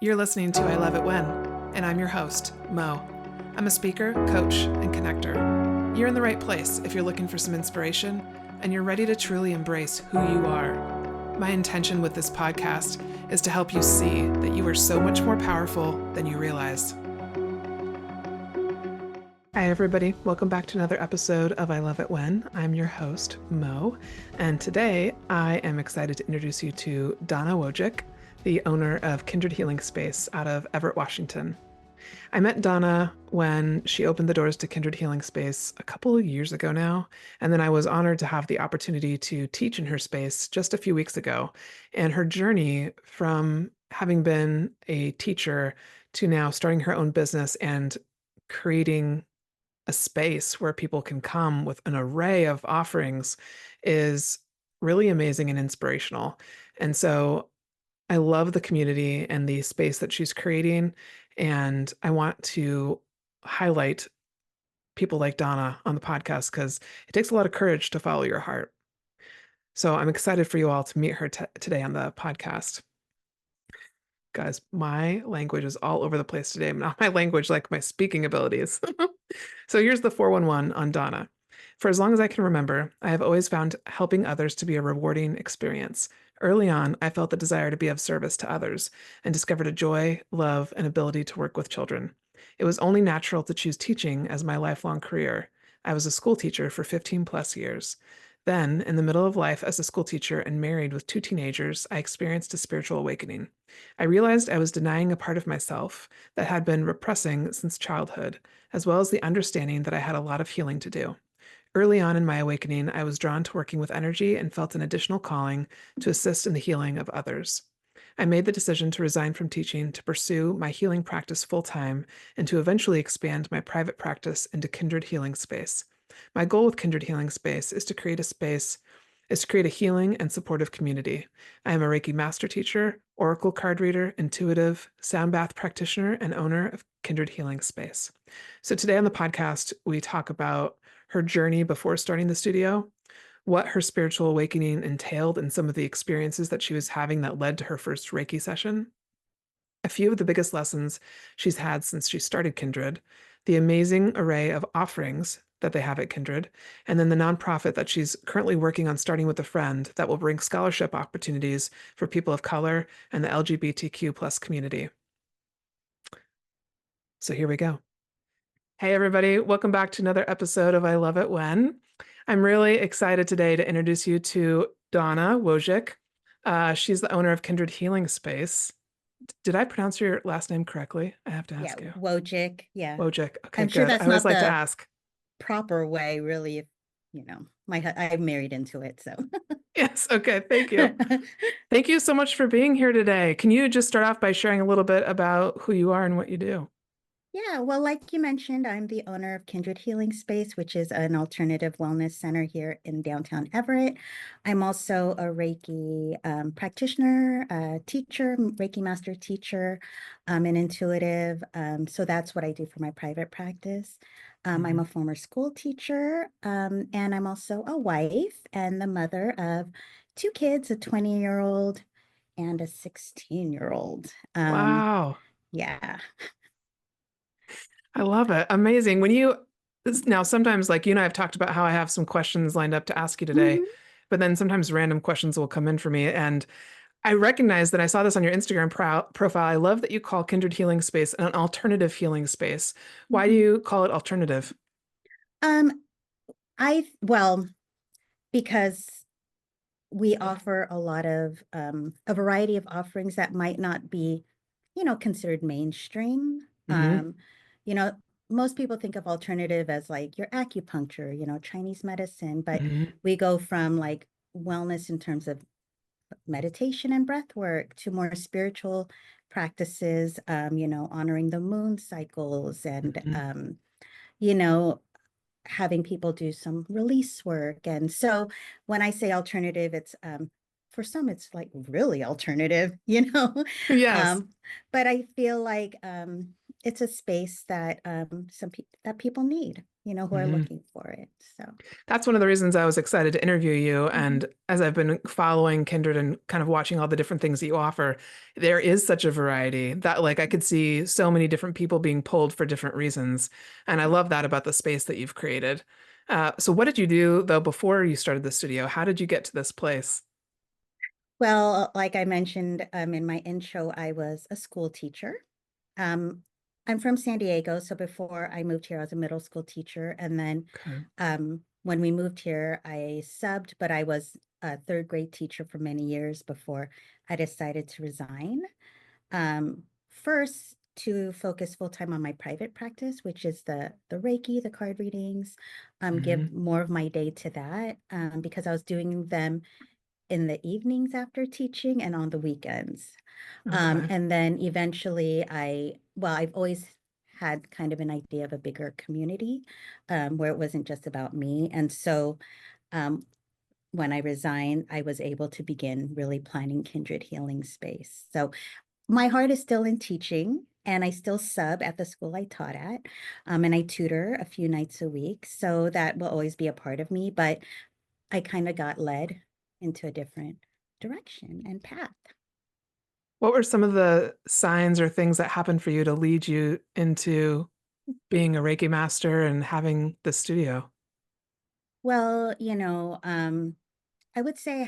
You're listening to I Love It When, and I'm your host, Mo. I'm a speaker, coach, and connector. You're in the right place if you're looking for some inspiration and you're ready to truly embrace who you are. My intention with this podcast is to help you see that you are so much more powerful than you realize. Hi, everybody. Welcome back to another episode of I Love It When. I'm your host, Mo, and today I am excited to introduce you to Donna Wojcik, the owner of Kindred Healing Space out of Everett, Washington. I met Donna when she opened the doors to Kindred Healing Space a couple of years ago now, and then I was honored to have the opportunity to teach in her space just a few weeks ago. And her journey from having been a teacher to now starting her own business and creating a space where people can come with an array of offerings is really amazing and inspirational. And so I love the community and the space that she's creating. And I want to highlight people like Donna on the podcast because it takes a lot of courage to follow your heart. So I'm excited for you all to meet her today on the podcast. Guys, my language is all over the place today. Not my language, like my speaking abilities. So here's the 411 on Donna. For as long as I can remember, I have always found helping others to be a rewarding experience. Early on, I felt the desire to be of service to others and discovered a joy, love, and ability to work with children. It was only natural to choose teaching as my lifelong career. I was a school teacher for 15 plus years. Then, in the middle of life as a school teacher and married with 2 teenagers, I experienced a spiritual awakening. I realized I was denying a part of myself that had been repressing since childhood, as well as the understanding that I had a lot of healing to do. Early on in my awakening, I was drawn to working with energy and felt an additional calling to assist in the healing of others. I made the decision to resign from teaching to pursue my healing practice full time and to eventually expand my private practice into Kindred Healing Space. My goal with Kindred Healing Space is to create a healing and supportive community. I am a Reiki master teacher, oracle card reader, intuitive, sound bath practitioner, and owner of Kindred Healing Space. So today on the podcast, we talk about her journey before starting the studio, what her spiritual awakening entailed, and some of the experiences that she was having that led to her first Reiki session, a few of the biggest lessons she's had since she started Kindred, the amazing array of offerings that they have at Kindred, and then the nonprofit that she's currently working on starting with a friend that will bring scholarship opportunities for people of color and the LGBTQ plus community. So here we go. Hey, everybody. Welcome back to another episode of I Love It When. I'm really excited today to introduce you to Donna Wojcik. She's the owner of Kindred Healing Space. Did I pronounce your last name correctly? I have to ask you. Wojcik. Yeah. Wojcik. Okay, I'm sure good. that's I always not like to the ask. proper way, really. If I'm married into it, so. Yes. Okay. Thank you. Thank you so much for being here today. Can you just start off by sharing a little bit about who you are and what you do? Yeah, well, like you mentioned, I'm the owner of Kindred Healing Space, which is an alternative wellness center here in downtown Everett. I'm also a Reiki practitioner, teacher, Reiki master teacher, an intuitive. So that's what I do for my private practice. I'm a former school teacher, and I'm also a wife and the mother of 2 kids, a 20-year-old and a 16-year-old. Wow. Yeah. I love it. Amazing. Now, sometimes like you and I have talked about how I have some questions lined up to ask you today, Mhm. but then sometimes random questions will come in for me. And I recognize that I saw this on your Instagram profile. I love that you call Kindred Healing Space an alternative healing space. Why do Mhm. you call it alternative? Um, well, because we offer a variety of offerings that might not be, considered mainstream. Hmm. You know, most people think of alternative as like your acupuncture, Chinese medicine, but Hmm. we go from like wellness in terms of meditation and breath work to more spiritual practices, honoring the moon cycles and, Hmm. you know, having people do some release work. And so when I say alternative, it's for some it's like really alternative, Yes. um, but I feel like it's a space that that people need, who are Hmm. looking for it. So, That's one of the reasons I was excited to interview you. mhm. And as I've been following Kindred and kind of watching all the different things that you offer, there is such a variety that like I could see so many different people being pulled for different reasons. And I love that about the space that you've created. So what did you do though before you started the studio? How did you get to this place? Well, like I mentioned in my intro, I was a school teacher. Um, I'm from San Diego, so before I moved here, I was a middle school teacher, and then Okay. when we moved here, I subbed, but I was a third grade teacher for many years before I decided to resign. First, to focus full time on my private practice, which is the Reiki, the card readings, give Hmm. more of my day to that because I was doing them in the evenings after teaching and on the weekends. Okay. And then eventually I've always had kind of an idea of a bigger community where it wasn't just about me. And so um, when I resigned, I was able to begin really planning Kindred Healing Space. So my heart is still in teaching. And I still sub at the school I taught at, and I tutor a few nights a week. So that will always be a part of me. But I kind of got led into a different direction and path. What were some of the signs or things that happened for you to lead you into being a Reiki master and having the studio? Well, I would say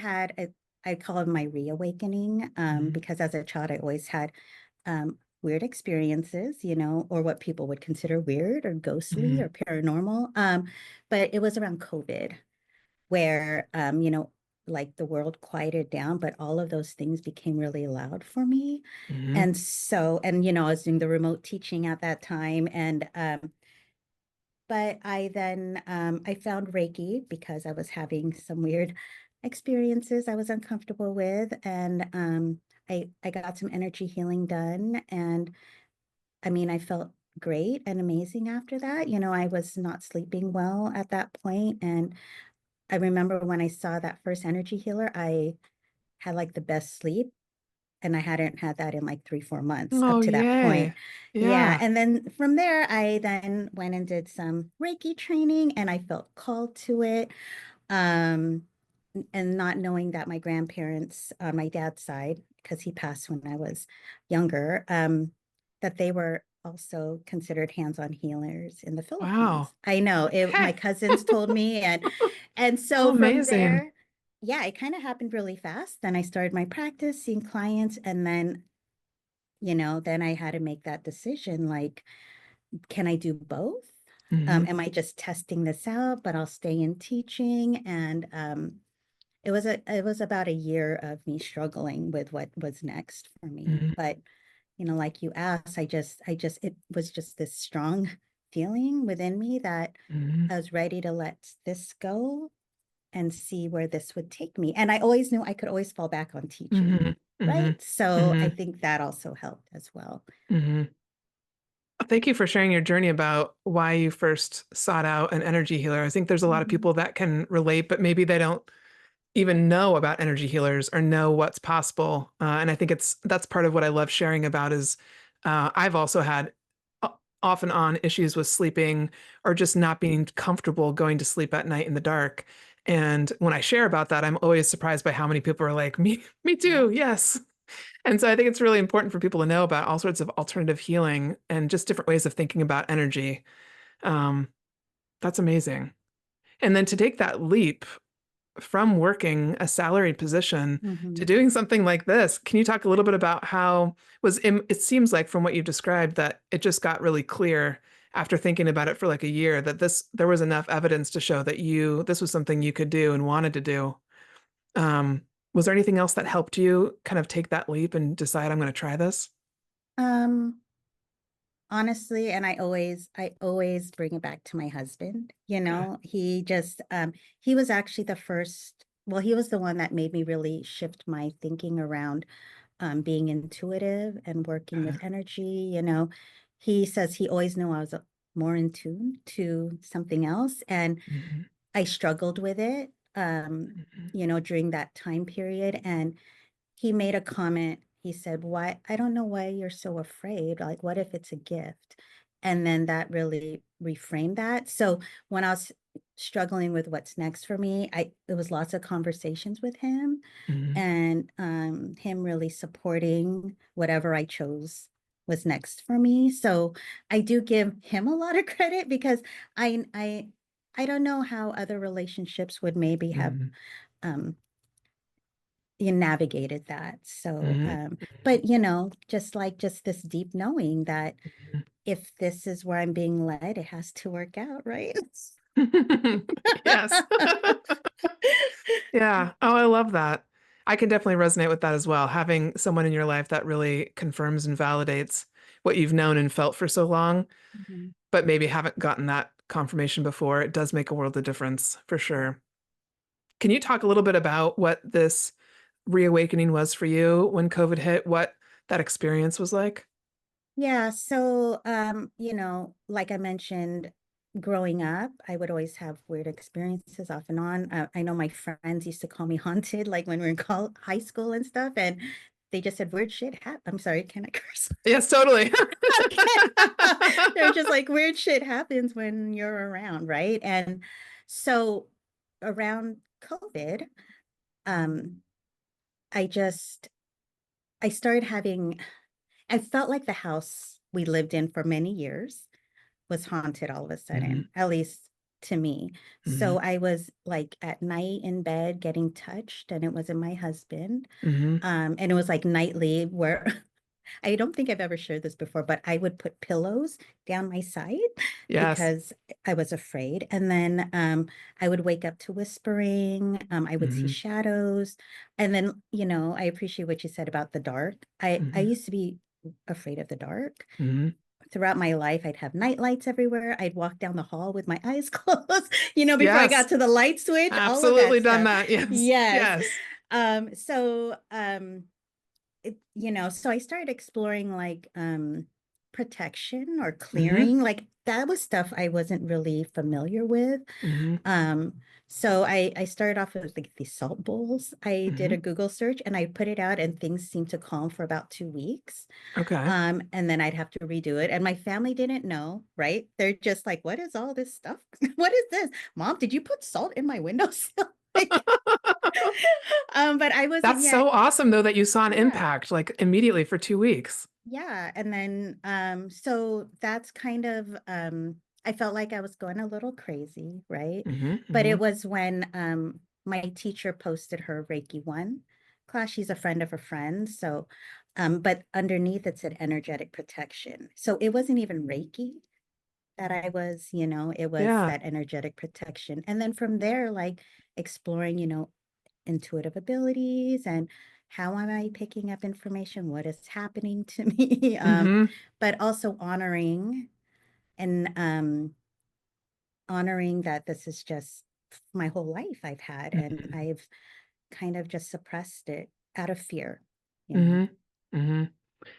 I call it my reawakening, Hmm. because as a child, I always had weird experiences, or what people would consider weird or ghostly or Hmm. paranormal. But it was around COVID where, like the world quieted down, but all of those things became really loud for me. Hmm. And so, and, I was doing the remote teaching at that time. But I then I found Reiki because I was having some weird experiences I was uncomfortable with, and I got some energy healing done, and I mean I felt great and amazing after that. I was not sleeping well at that point, and I remember when I saw that first energy healer, I had like the best sleep. And I hadn't had that in like 3, 4 months up Oh, to that point. yay. Yeah. Yeah. And then from there, I then went and did some Reiki training and I felt called to it. Um, and not knowing that my grandparents on my dad's side, because he passed when I was younger, that they were also considered hands-on healers in the Wow. Philippines. I know it, my Okay. cousins told me, and Oh, so from amazing. there, yeah, it kind of happened really fast. Then I started my practice, seeing clients, and then, then I had to make that decision, like, can I do both? Hmm. Am I just testing this out, but I'll stay in teaching? And it was about a year of me struggling with what was next for me. Hmm. But, like you asked, it was just this strong feeling within me that Hmm. I was ready to let this go and see where this would take me. And I always knew I could always fall back on teaching, Hmm. Hmm. right? So I hmm think that also helped as well. hmm Thank you for sharing your journey about why you first sought out an energy healer. I think there's a lot of Mhm. people that can relate, but maybe they don't even know about energy healers or know what's possible. And I think that's part of what I love sharing about is I've also had off and on issues with sleeping or just not being comfortable going to sleep at night in the dark. And when I share about that, I'm always surprised by how many people are like, me Yeah. too, yes. And so I think it's really important for people to know about all sorts of alternative healing and just different ways of thinking about energy. Um, that's amazing. And then to take that leap from working a salaried position to Hmm. doing something like this, can you talk a little bit about how it seems like from what you've described that it just got really clear after thinking about it for like a year that there was enough evidence to show that this was something you could do and wanted to do. Um, was there anything else that helped you kind of take that leap and decide I'm going to try this? Um, Honestly, and I always bring it back to my husband. Okay. He was actually he was the one that made me really shift my thinking around being intuitive and working with Okay. energy. He says he always knew I was more in tune to something else, and Mhm. I struggled with it, Mhm. during that time period. And he made a comment. He said, "Why? I don't know why you're so afraid. Like, what if it's a gift?" And then that really reframed that. So when I was struggling with what's next for me, it was lots of conversations with him, Mhm. and him really supporting whatever I chose was next for me. So I do give him a lot of credit, because I I I don't know how other relationships would maybe have Mhm. um you navigated that. So Mhm. but just this deep knowing that Mhm. if this is where I'm being led, it has to work out, right? Yes. Yeah. Oh, I love that. I can definitely resonate with that as well. Having someone in your life that really confirms and validates what you've known and felt for so long, Mhm. but maybe haven't gotten that confirmation before, it does make a world of difference for Yeah. sure. Can you talk a little bit about what this reawakening was for you when COVID hit, what that experience was like? Yeah, so like I mentioned, growing up, I would always have weird experiences off and on. I know my friends used to call me haunted, like when we were in high school and stuff, and they just said weird shit happen. I'm sorry, can I curse? Yes, totally. Okay. They're just like weird shit happens when you're around, right? And so around COVID, um, I just I started having I felt like the house we lived in for many years was haunted all of a Mhm. sudden, at least to me. So Mhm. I was like at night in bed getting touched, and it wasn't my husband. Mhm. And it was like nightly, where I don't think I've ever shared this before, but I would put pillows down my side Yes. because I was afraid. And then I would wake up to whispering. I would see Mhm. shadows. And then, I appreciate what you said about the dark. I Mhm. used to be afraid of the dark. Mhm. Throughout my life, I'd have night lights everywhere. I'd walk down the hall with my eyes closed, before I Yes. got to the light switch, all of that Absolutely done stuff. that. Yes. Yes. Yes. So so I started exploring like protection or Mhm. clearing. Like that was stuff I wasn't really familiar with. Mhm. Um, so I started off with like these salt bowls. I did a Mhm. Google search and I put it out, and things seemed to calm for about 2 weeks. Okay. And then I'd have to redo it. And my family didn't know, right? They're just like, what is all this stuff? What is this? Mom, did you put salt in my windowsill? Like, but I wasn't That's yet. so awesome though that you saw an Yeah. impact like immediately for 2 weeks. Yeah. And then so that's kind of I felt like I was going a little crazy, right? Mhm. But it Mhm. was when my teacher posted her Reiki 1 class. She's a friend of a friend. So but underneath it said energetic protection. So it wasn't even Reiki that I was, it was Yeah. that energetic protection. And then from there, like exploring, intuitive abilities and how am I picking up information? What is happening to me? Mhm. But also and honoring that this is just my whole life I've had, and Mhm. I've kind of just suppressed it out of fear, you know? Mhm. Mhm.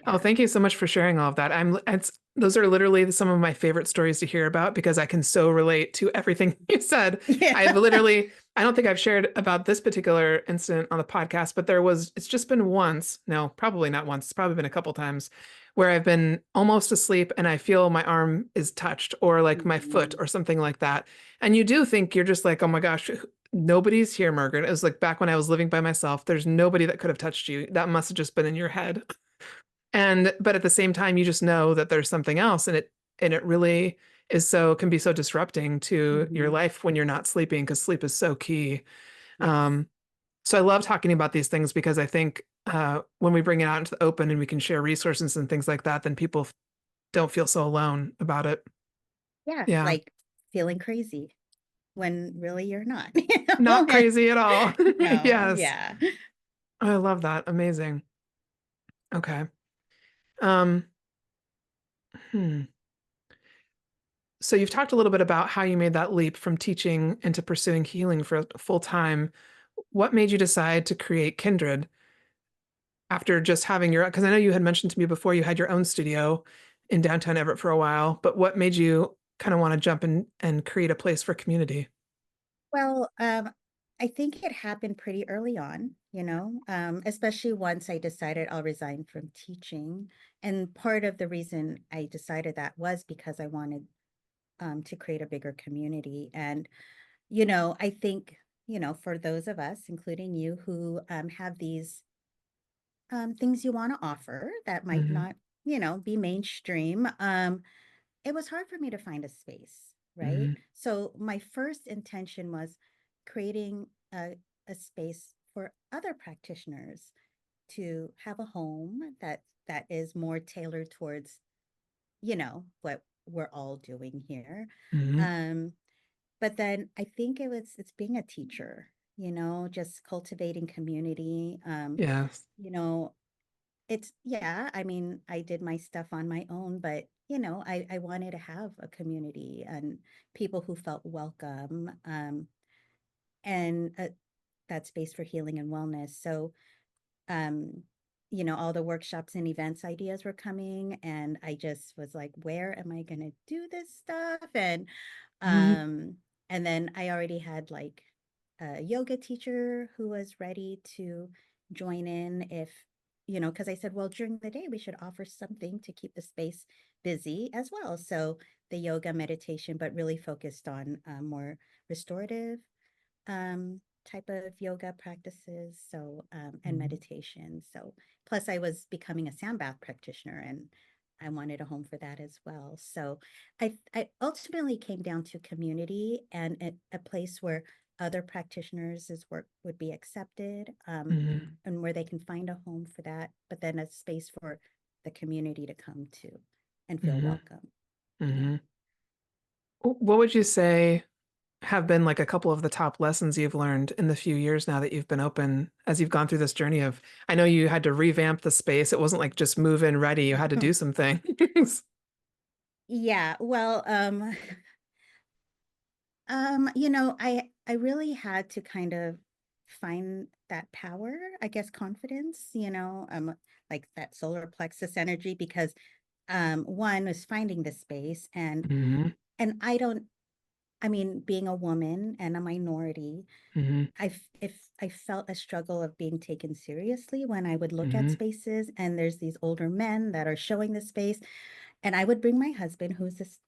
Oh, Yeah. thank you so much for sharing all of that. Those are literally some of my favorite stories to hear about because I can so relate to everything you said. Yeah. I don't think I've shared about this particular incident on the podcast, but it's just been once, no, probably not once, it's probably been a couple times where I've been almost asleep and I feel my arm is touched or like my foot Mhm. or something like that. And you do think you're just like, oh my gosh, nobody's here, Margaret. It was like back when I was living by myself, there's nobody that could have touched you. That must have just been in your head. And but at the same time, you just know that there's something else, and it really can be so disrupting to your Mhm. life when you're not sleeping because sleep is so key. Yes. Um, so I love talking about these things because I think when we bring it out into the open and we can share resources and things like that, then people don't feel so alone about it. Yeah. Yeah, Like feeling crazy when really you're not, not And crazy at all. no, Yes, yeah. I love that. Amazing. Okay. Um, hmm. So you've talked a little bit about how you made that leap from teaching into pursuing healing for full time. What made you decide to create Kindred after just having because I know you had mentioned to me before you had your own studio in downtown Everett for a while, but what made you kind of want to jump in and create a place for community? Well, I think it happened pretty early on, especially once I decided I'll resign from teaching And part of the reason I decided that was because I wanted to create a bigger community. And, I think, for those of us, including you, who have these things you want to offer that might Mm-hmm. not, be mainstream, it was hard for me to find a space, right? Mm-hmm. So my first intention was creating a space for other practitioners to have a home that is more tailored towards, what we're all doing here. Mm-hmm. Um, but then I think it's being a teacher, just cultivating community. Yes. You know, it's yeah, I mean, I did my stuff on my own, but I wanted to have a community and people who felt welcome, and that space for healing and wellness. So um, all the workshops and events ideas were coming, and I just was like, where am I gonna do this stuff? Mm-hmm. Um, and then I already had like a yoga teacher who was ready to join in if, because I said, well, during the day we should offer something to keep the space busy as well. So the yoga meditation, but really focused on more restorative type of yoga practices, so and Mm-hmm. meditation. So plus I was becoming a sound bath practitioner, and I wanted a home for that as well. So I ultimately came down to community and a place where other practitioners' work would be accepted, Mm-hmm. and where they can find a home for that, but then a space for the community to come to and feel Mm-hmm. welcome. Yeah. Mm-hmm. What would you say have been like a couple of the top lessons you've learned in the few years now that you've been open as you've gone through this journey of, I know you had to revamp the space. It wasn't like just move in ready. You had to do some things. Yeah, well, I really had to kind of find that power, I guess confidence, like that solar plexus energy, because one was finding the space, Mm-hmm. and I mean, being a woman and a minority, Mm-hmm. if I felt a struggle of being taken seriously when I would look at Mm-hmm. spaces and there's these older men that are showing the space, and I would bring my husband, who's this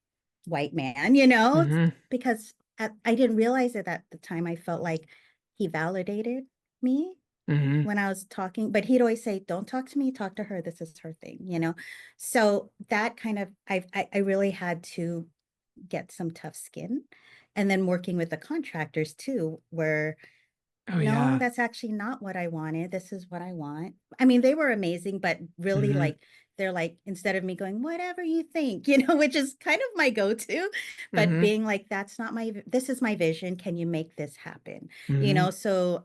white man, Mm-hmm. because I didn't realize it at the time. I felt like he validated me Mm-hmm. when I was talking, but he'd always say, "Don't talk to me, talk to her. This is her thing." So that kind of, I really had to get some tough skin, and then working with the contractors too, where Oh no, yeah. that's actually not what I wanted. This is what I want. I mean, they were amazing, but really, Mm-hmm. like, they're like, instead of me going, whatever you think, which is kind of my go-to, but Mm-hmm. being like, this is my vision. Can you make this happen? Mm-hmm. So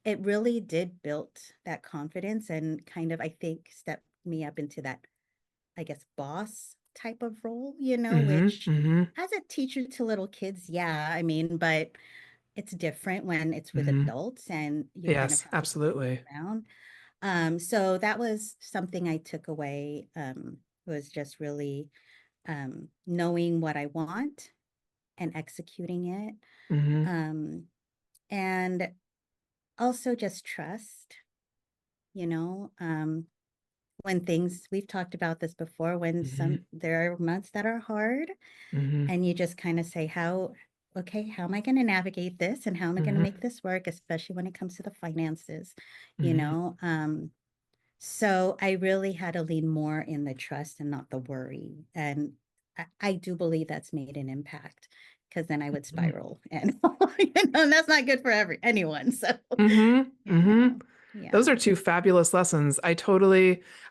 it really did build that confidence and kind of, I think, stepped me up into that, I guess, boss type of role, Mm-hmm. which Mm-hmm. as a teacher to little kids, yeah, I mean, but it's different when it's with Mm-hmm. adults and you kind of Yes, have to switch absolutely. around. So that was something I took away, was just really knowing what I want and executing it. Mm-hmm. Um, and also just trust, you know, um, when things, we've talked about this before, when Mm-hmm. there are months that are hard, Mm-hmm. and you just kind of say, okay, how am I going to navigate this, and how am I going to Mm-hmm. make this work, especially when it comes to the finances, you Mm-hmm. know? So I really had to lean more in the trust and not the worry. And I do believe that's made an impact, because then I would spiral, and, and that's not good for anyone. So, Mm-hmm. Mm-hmm. Those yeah. are two fabulous lessons. I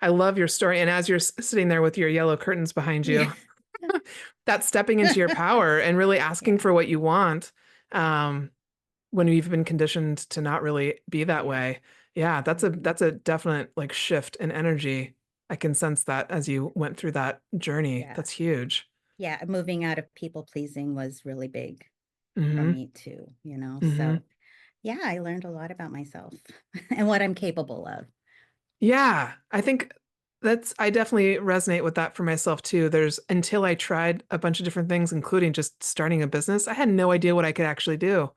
love your story. And as you're sitting there with your yellow curtains behind Yeah. you, that's stepping into your power and really asking Yeah. for what you want, um, when you've been conditioned to not really be that Yeah. way. Yeah, Mhm. that's a definite like shift in energy. I can sense that as you went through that journey. Yeah. That's huge. Yeah. Moving out of people pleasing was really big for Mm-hmm. me too. Mm-hmm. So yeah, I learned a lot about myself and what I'm capable of. Yeah, I think I definitely resonate with that for myself too. There's until I tried a bunch of different things, including just starting a business, I had no idea what I could actually do.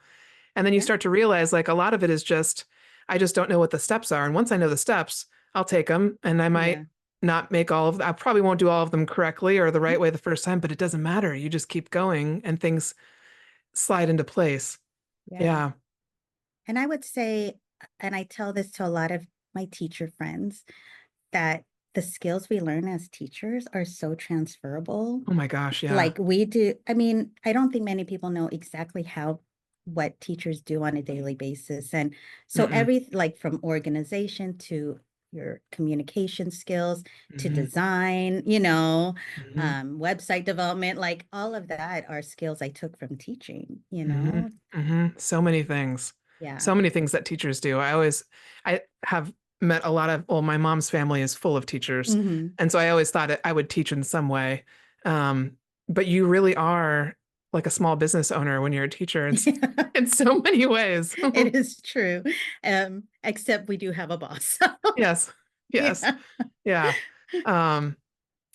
And then you Yeah. start to realize like a lot of it is just, I just don't know what the steps are. And once I know the steps, I'll take them and I might Yeah. not make all of, I probably won't do all of them correctly or the right way the first time, but it doesn't matter. You just keep going and things slide into place. Yeah. Yeah. And I would say, and I tell this to a lot of my teacher friends, that the skills we learn as teachers are so transferable. Oh my gosh. Yeah. Like we do, I mean, I don't think many people know exactly what teachers do on a daily basis. And so Mm-mm. like from organization to your communication skills to Hmm. design, Hmm. website development, like all of that are skills I took from teaching, Hmm. Hmm. So many things. Yeah. So many things that teachers do. I have met a lot of, well, my mom's family is full of teachers. Hmm. And so I always thought I would teach in some way. But you really are like a small business owner when you're a teacher in so many ways. It is true. Except we do have a boss. Yes. Yes. Yeah. Yeah. Um,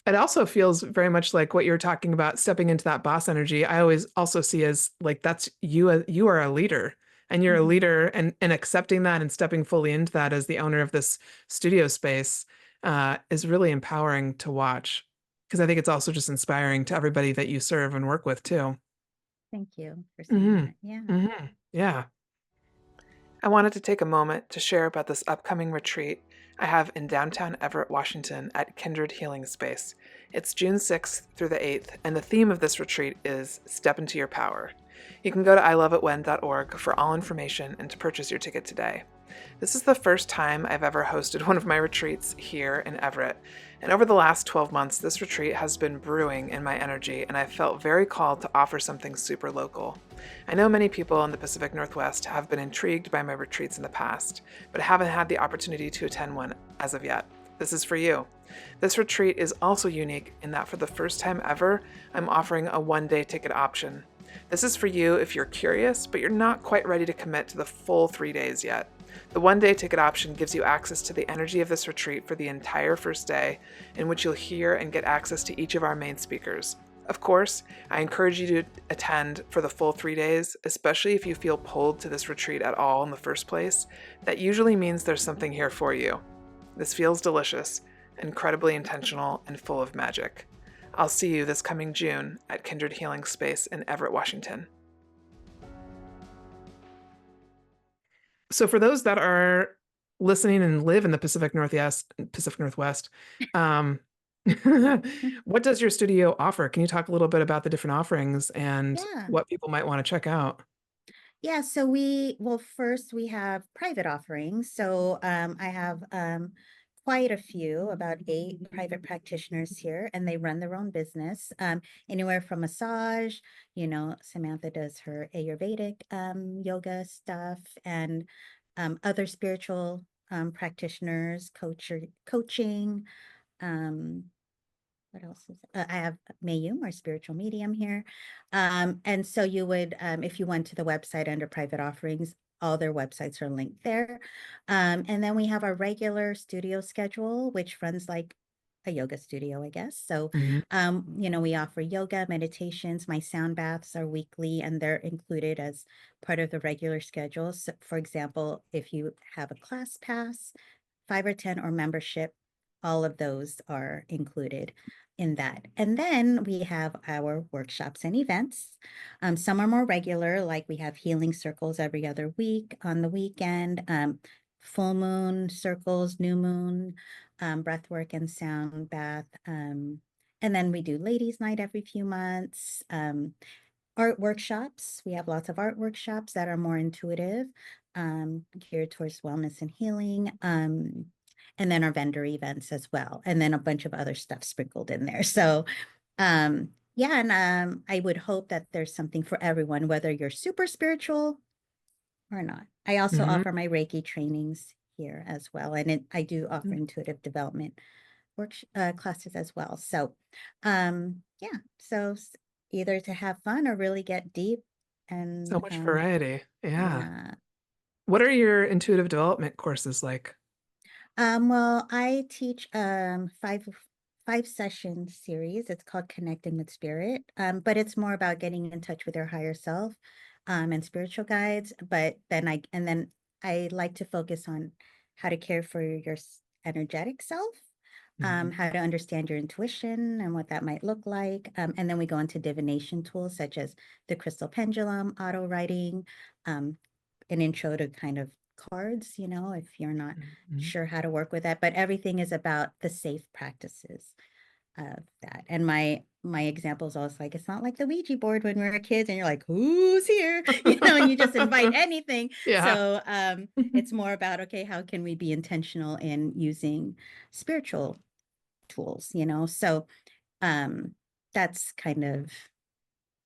it also feels very much like what you're talking about, stepping into that boss energy. I always also see as like that's you, you are a leader and you're a Mhm. leader and accepting that and stepping fully into that as the owner of this studio space is really empowering to watch. Because I think it's also just inspiring to everybody that you serve and work with too. Thank you for saying Hmm. that. Yeah. Hmm. Yeah. I wanted to take a moment to share about this upcoming retreat I have in downtown Everett, Washington at Kindred Healing Space. It's June 6th through the 8th, and the theme of this retreat is Step into Your Power. You can go to iloveitwhen.org for all information and to purchase your ticket today. This is the first time I've ever hosted one of my retreats here in Everett, and over the last 12 months, this retreat has been brewing in my energy, and I've felt very called to offer something super local. I know many people in the Pacific Northwest have been intrigued by my retreats in the past, but haven't had the opportunity to attend one as of yet. This is for you. This retreat is also unique in that for the first time ever, I'm offering a one-day ticket option. This is for you if you're curious, but you're not quite ready to commit to the full 3 days yet. The one-day ticket option gives you access to the energy of this retreat for the entire first day, in which you'll hear and get access to each of our main speakers. Of course, I encourage you to attend for the full 3 days, especially if you feel pulled to this retreat at all in the first place. That usually means there's something here for you. This feels delicious, incredibly intentional, and full of magic. I'll see you this coming June at Kindred Healing Space in Everett, Washington. So for those that are listening and live in the Pacific Northwest, um, what does your studio offer? Can you talk a little bit about the different offerings and Yeah. what people might want to check out? Yeah. So first we have private offerings. So I have quite a few, about 8 private practitioners here, and they run their own business. Anywhere from massage, Samantha does her Ayurvedic yoga stuff, and other spiritual practitioners, coaching. Um, what else is I have Mayum, our spiritual medium here. And so you would, if you went to the website under private offerings, all their websites are linked there. And then we have our regular studio schedule, which runs like a yoga studio, I guess. So, Mhm. we offer yoga, meditations. My sound baths are weekly and they're included as part of the regular schedule. So, for example, if you have a class pass, 5 or 10 or membership, all of those are included in that. And then we have our workshops and events. Some are more regular, like we have healing circles every other week on the weekend, full moon circles, new moon, breath work and sound bath. And then we do ladies' night every few months. Art workshops. We have lots of art workshops that are more intuitive, geared towards wellness and healing. And then our vendor events as well. And then a bunch of other stuff sprinkled in there. So, yeah, and I would hope that there's something for everyone, whether you're super spiritual or not. I also Mhm. offer my Reiki trainings here as well. And I do offer intuitive development classes as well. So, yeah, so either to have fun or really get deep. So And much variety. Yeah. yeah. What are your intuitive development courses like? Well, I teach five session series. It's called Connecting with Spirit. But it's more about getting in touch with your higher self, and spiritual guides. But then I like to focus on how to care for your energetic self. Mhm. how to understand your intuition and what that might look like. And then we go into divination tools such as the crystal pendulum, auto writing, an intro to kind of cards, if you're not Mhm. sure how to work with that. But everything is about the safe practices of that. And my example is always like, it's not like the Ouija board when we were kids and you're like, who's here? And you just invite anything. Yeah. So it's more about, okay, how can we be intentional in using spiritual tools, So that's kind of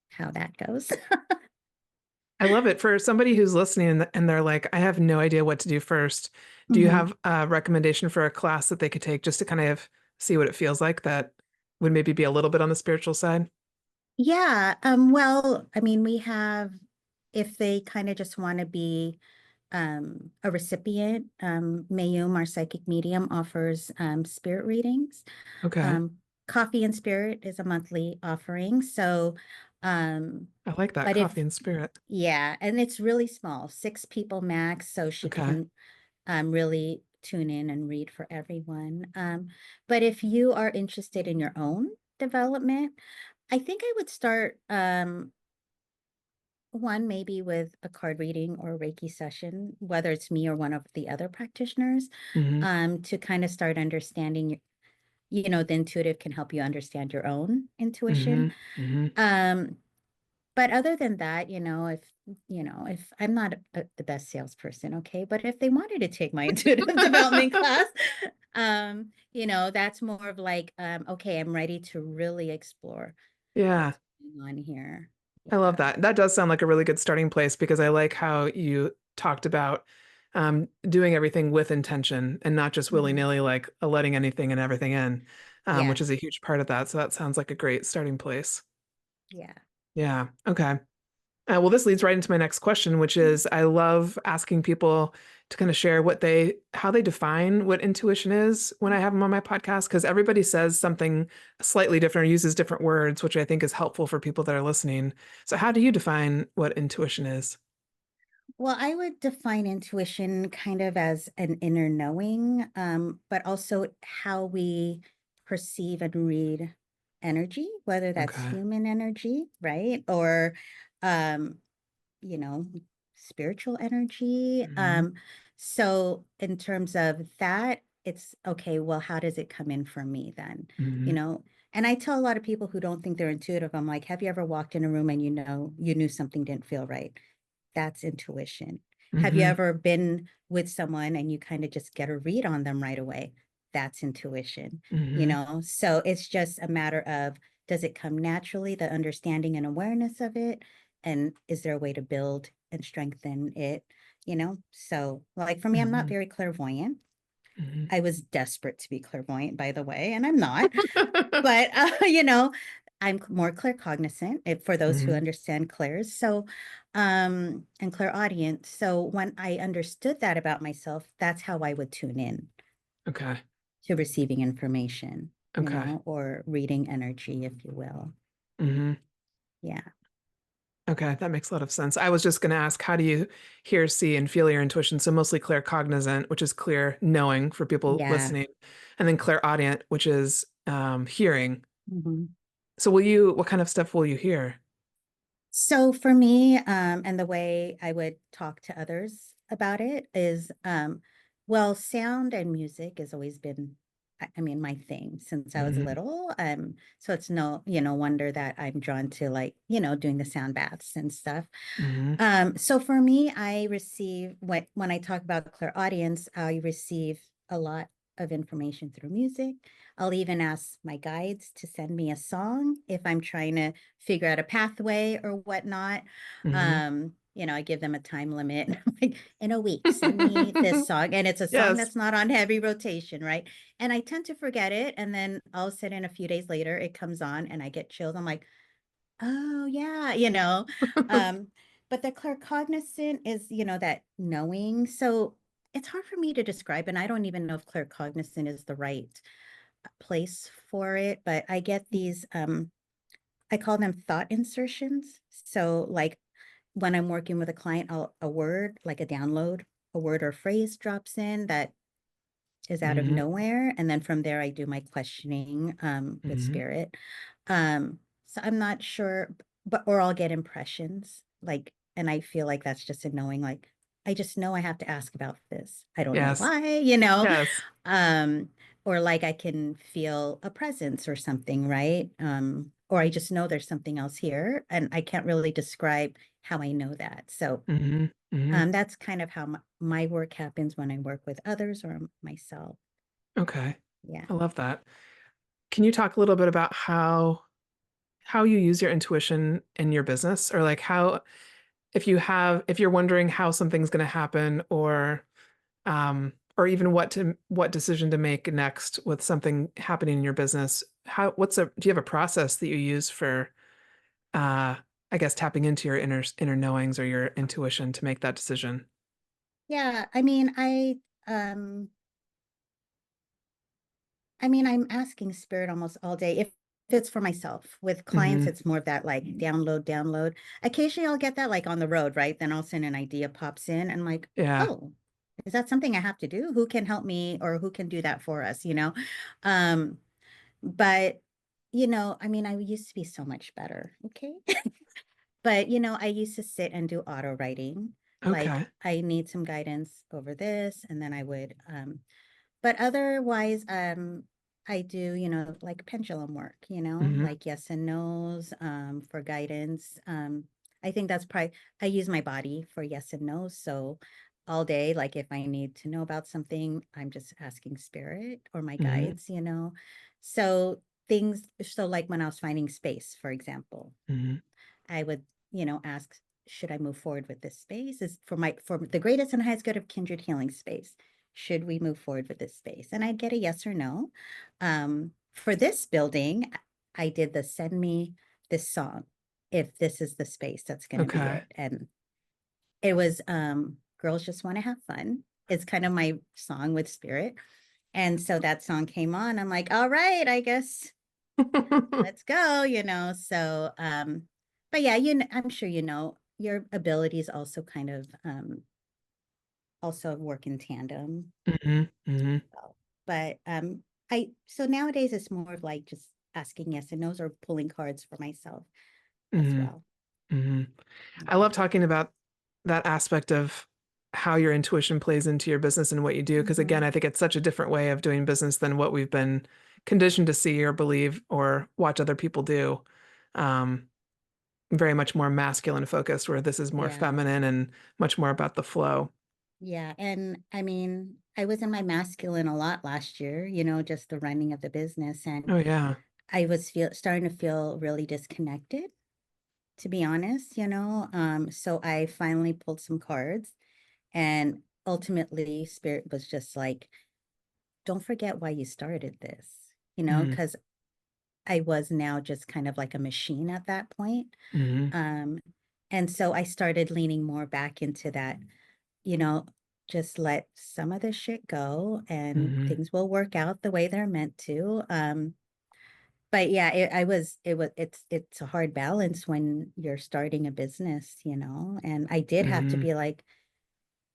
how that goes. I love it. For somebody who's listening and they're like, I have no idea what to do first. Do you Mhm. have a recommendation for a class that they could take just to kind of see what it feels like that would maybe be a little bit on the spiritual side? Yeah. Well, I mean, we have, if they kind of just want to be a recipient, Mayum, our psychic medium, offers spirit readings. Okay. Um, Coffee and Spirit is a monthly offering. So, um, I like that but coffee if, and spirit. yeah, and it's really small, 6 people max. So she Okay. can really tune in and read for everyone. But if you are interested in your own development, I think I would start one maybe with a card reading or Reiki session, whether it's me or one of the other practitioners, Hmm. to kind of start understanding, the intuitive can help you understand your own Hmm. intuition. Hmm. Um, but other than that, if I'm not the best salesperson, okay, but if they wanted to take my intuitive development class, that's more of like, okay, I'm ready to really explore Yeah. what's going on here. I love Yeah. that. That does sound like a really good starting place because I like how you talked about doing everything with intention and not just Mhm. willy-nilly, like letting anything and everything in, Yeah. which is a huge part of that. So that sounds like a great starting place. Yeah. Yeah. Okay. Well, this leads right into my next question, which is I love asking people to kind of share how they define what intuition is when I have them on my podcast, because everybody says something slightly different or uses different words, which I think is helpful for people that are listening. So, how do you define what intuition is? Well, I would define intuition kind of as an inner knowing, but also how we perceive and read energy, whether that's Okay. human energy, right? Or, um, you know, spiritual energy. Hmm. So in terms of that, it's okay, well, how does it come in for me then? You Hmm. know, and I tell a lot of people who don't think they're intuitive, I'm like, have you ever walked in a room and you knew something didn't feel right? That's intuition. Have you Hmm. ever been with someone and you kind of just get a read on them right away? That's intuition, Hmm. So it's just a matter of, does it come naturally, the understanding and awareness of it? And is there a way to build and strengthen it? So like for me, I'm not Hmm. very clairvoyant. Hmm. I was desperate to be clairvoyant, by the way, and I'm not. But I'm more claircognizant for those who Hmm. understand clairs. So, and clairaudient. So when I understood that about myself, that's how I would tune in Okay. to receiving information, Okay. or reading energy, if you will. Hmm. Yeah. Okay, that makes a lot of sense. I was just going to ask, how do you hear, see, and feel your intuition? So mostly claircognizant, which is clear knowing for people Yeah. listening, and then clairaudient, which is hearing. Mhm. So what kind of stuff will you hear? So for me, and the way I would talk to others about it is, well, sound and music has always been, I mean, my thing since I was Hmm. little. So it's no, wonder that I'm drawn to like, doing the sound baths and stuff. Hmm. So for me, I receive when I talk about clairaudience, I receive a lot of information through music. I'll even ask my guides to send me a song if I'm trying to figure out a pathway or whatnot. Hmm. I give them a time limit. Like in a week, send me this song. And it's a song Yes. that's not on heavy rotation, right? And I tend to forget it. And then all of a sudden, a few days later, it comes on and I get chilled. I'm like, oh yeah, Um, but the claircognizant is, that knowing. So it's hard for me to describe, and I don't even know if claircognizant is the right place for it, but I get these, I call them thought insertions. So like when I'm working with a client, a word, like a download, a word or phrase drops in that is out of Mm-hmm. nowhere. And then from there, I do my questioning with Mm-hmm. spirit. So I'm not sure, but or I'll get impressions like, and I feel like that's just a knowing, like, I just know I have to ask about this. I don't know Yes. why, Yes. um, or like I can feel a presence or something, right? Or I just know there's something else here and I can't really describe how I know that. So Mm-hmm. Mm-hmm. that's kind of how my work happens when I work with others or myself. Okay. Yeah. I love that. Can you talk a little bit about how you use your intuition in your business, or like how if you're wondering how something's going to happen, or even what decision to make next with something happening in your business, do you have a process that you use for uh I guess tapping into your inner knowings or your intuition to make that decision? Yeah. I'm asking spirit almost all day. If it's for myself, with clients, Hmm. it's more of that like download. Occasionally I'll get that like on the road, right? Then all of a sudden an idea pops in and I'm like, Yeah. oh, is that something I have to do? Who can help me or who can do that for us? Um, but I used to be so much better. Okay. But I used to sit and do auto writing. Like Okay. I need some guidance over this, and then I would but otherwise, I do, like pendulum work, Hmm. like yes and no's, for guidance. I think that's probably, I use my body for yes and no's. So all day, like if I need to know about something, I'm just asking spirit or my Hmm. guides. So so like when I was finding space, for example, Hmm. I would, ask, should I move forward with this space? Is for the greatest and highest good of Kindred Healing Space. Should we move forward with this space? And I'd get a yes or no. For this building, I did the send me this song if this is the space that's going to be Okay. it. And it was Girls Just Want to Have Fun. It's kind of my song with spirit. And so that song came on. I'm like, all right, I guess let's go. So but yeah, I'm sure your abilities also kind of also work in tandem. Hmm. Hmm. So, but I so nowadays it's more of like just asking yes and no's or pulling cards for myself as Hmm. well. Hmm. I Yeah. love talking about that aspect of how your intuition plays into your business and what you do. Because again, Hmm. I think it's such a different way of doing business than what we've been conditioned to see or believe or watch other people do. Um, Very much more masculine focused, where this is more Yeah. feminine and much more about the flow. Yeah. And I was in my masculine a lot last year, just the running of the business. And Oh yeah. I was starting to feel really disconnected, to be honest. So I finally pulled some cards and ultimately spirit was just like, don't forget why you started this, Mm-hmm. because I was now just kind of like a machine at that point. Mm-hmm. Um, and so I started leaning more back into that, you know, just let some of this shit go and Mm-hmm. things will work out the way they're meant to. But yeah, it's a hard balance when you're starting a business. And I did have to Mm-hmm. be like,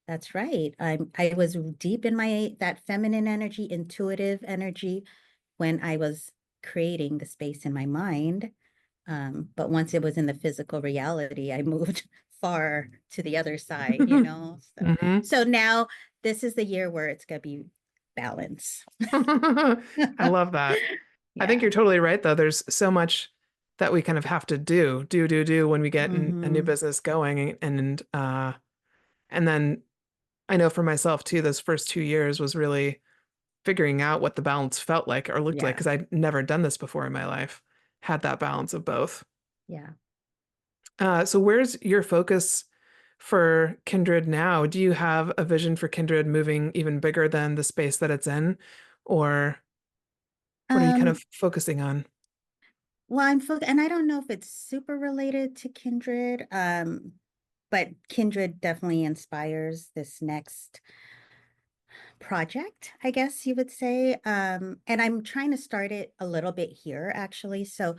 that's right. I was deep in that feminine energy, intuitive energy when I was creating the space in my mind. But once it was in the physical reality, I moved far to the other side. So Mm-hmm. so now this is the year where it's gonna be balance. I love that. I think Yeah. you're totally right, though. There's so much that we kind of have to do when we get in a new Hmm. business going. And then I know for myself too, those first 2 years was really figuring out what the balance felt like or looked like Yeah. because I'd never done this before in my life, had that balance of both. Yeah. So where's your focus for Kindred now? Do you have a vision for Kindred moving even bigger than the space that it's in, or what are you kind of Um, focusing on? well, and I don't know if it's super related to Kindred, but Kindred definitely inspires this next project, I guess you would say. And I'm trying to start it a little bit here, actually. So,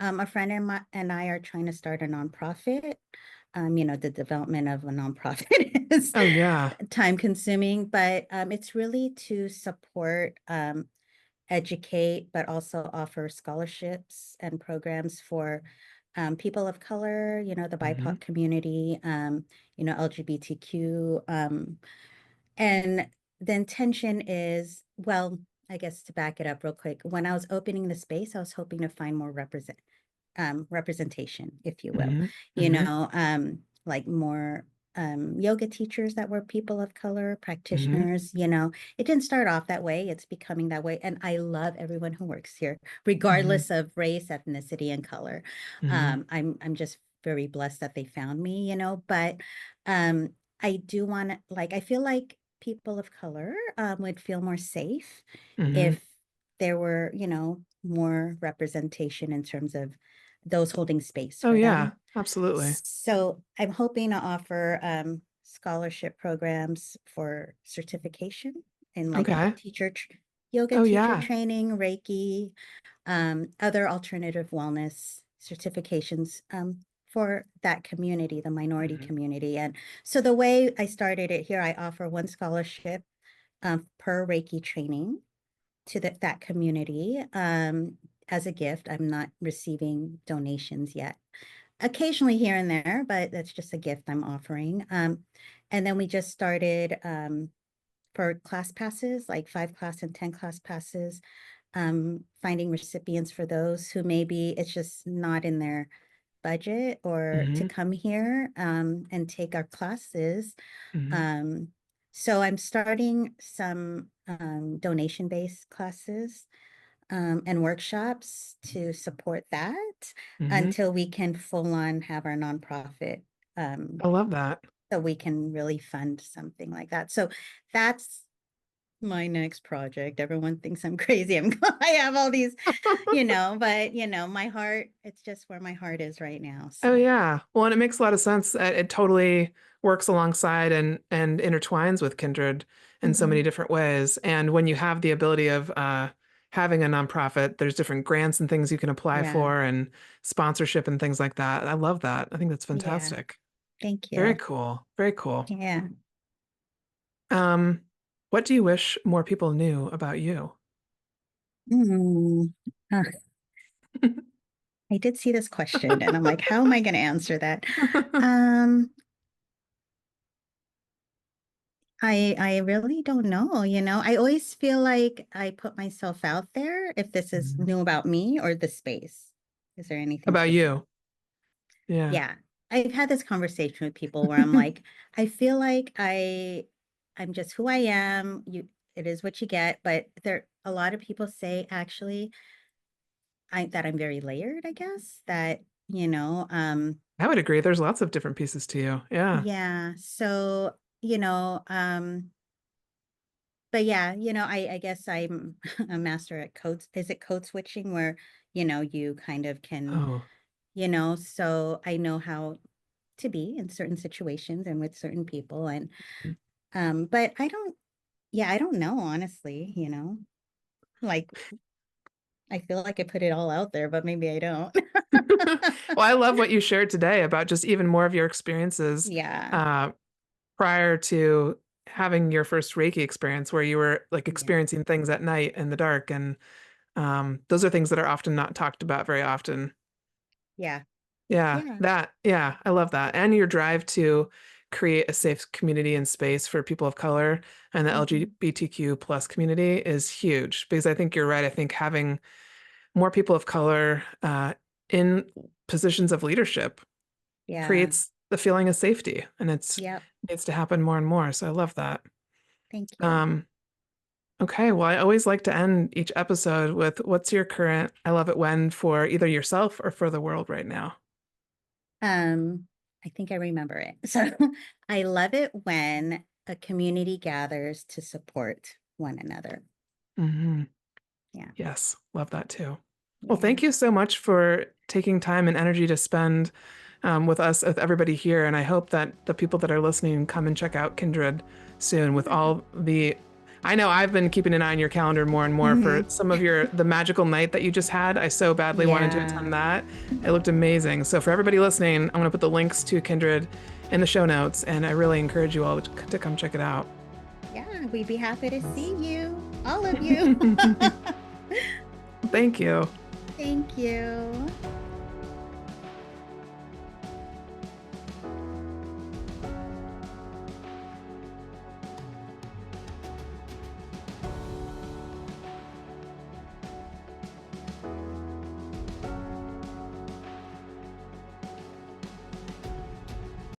a friend and I are trying to start a nonprofit. The development of a nonprofit is Oh, yeah. time consuming, but it's really to support, educate, but also offer scholarships and programs for people of color, the Hmm. BIPOC community, LGBTQ. And the intention is, well, I guess to back it up real quick, when I was opening the space, I was hoping to find more representation, if you will, Hmm. Hmm. like more yoga teachers that were people of color, Hmm. practitioners, it didn't start off that way. It's becoming that way. And I love everyone who works here, Hmm. regardless of race, ethnicity, and color. Hmm. I'm just very blessed that they found me, but I do want to, like, I feel like people of color would feel more safe Hmm. if there were, more representation in terms of those holding space Oh, for yeah, them. absolutely. So I'm hoping to offer scholarship programs for certification in like Okay. yoga Oh, teacher yeah. training, Reiki, other alternative wellness certifications for that community, the minority Hmm. community. And so the way I started it here, I offer one scholarship per Reiki training to that community as a gift. I'm not receiving donations yet. Occasionally here and there, but that's just a gift I'm offering. And then we just started for class passes, like 5 class and 10 class passes, finding recipients for those who maybe it's just not in their budget or to Hmm. come here and take our classes. Hmm. Um, so I'm starting some donation-based classes and workshops to support that Hmm. until we can full on have our nonprofit I love that. so we can really fund something like that. So that's my next project. Everyone thinks I'm crazy. I have all these, but my heart, it's just where my heart is right now. Oh, So yeah. Well, and it makes a lot of sense. It totally works alongside and intertwines with Kindred in so many mhm. different ways. And when you have the ability of having a nonprofit, there's different grants and things you can apply Yeah, for and sponsorship and things like that. I love that. I think that's yeah. fantastic. Thank Very you. cool. Very cool. Yeah. Um, what do you wish more people knew about you? Mm. Uh, I did see this question and I'm like, how am I going to answer that? Um, I really don't know, I always feel like I put myself out there if this is Mhm. new about me or the space. Is there anything About specific? you. Yeah. Yeah. I've had this conversation with people where I'm like, I feel like I'm just who I am. It is what you get, but there a lot of people say actually that I'm very layered, I guess, that, I would agree. There's lots of different pieces to you. Yeah. yeah. So, but yeah, I guess I'm a master at code. Is it code switching where, you kind of can, Oh. so I know how to be in certain situations and with certain people. And, but I don't know, honestly, like I feel like I put it all out there, but maybe I don't. Well, I love what you shared today about just even more of your experiences Yeah. uh, prior to having your first Reiki experience, where you were like Yeah. experiencing things at night in the dark. And those are things that are often not talked about very often. Yeah. Yeah. Yeah, I love that. And your drive to create a safe community and space for people of color and the Hmm. LGBTQ plus community is huge because I think you're right. I think having more people of color in positions of leadership Yeah. creates the feeling of safety, and Yep. needs to happen more and more. So I love that. Thank you. Um, okay, well, I always like to end each episode with what's your current I love it when for either yourself or for the world right now? Um, I think I remember it. So I love it when a community gathers to support one another. Hmm. Yeah. Yes, love that too. Well, Yeah. thank you so much for taking time and energy to spend with us, with everybody here. And I hope that the people that are listening come and check out Kindred soon with Yeah. all the I know I've been keeping an eye on your calendar more and more for some of the magical night that you just had. I so badly wanted to Yeah. attend that. It looked amazing. So for everybody listening, I'm going to put the links to Kindred in the show notes, and I really encourage you all to come check it out. Yeah, we'd be happy to see you, all of you. Thank you. Thank you.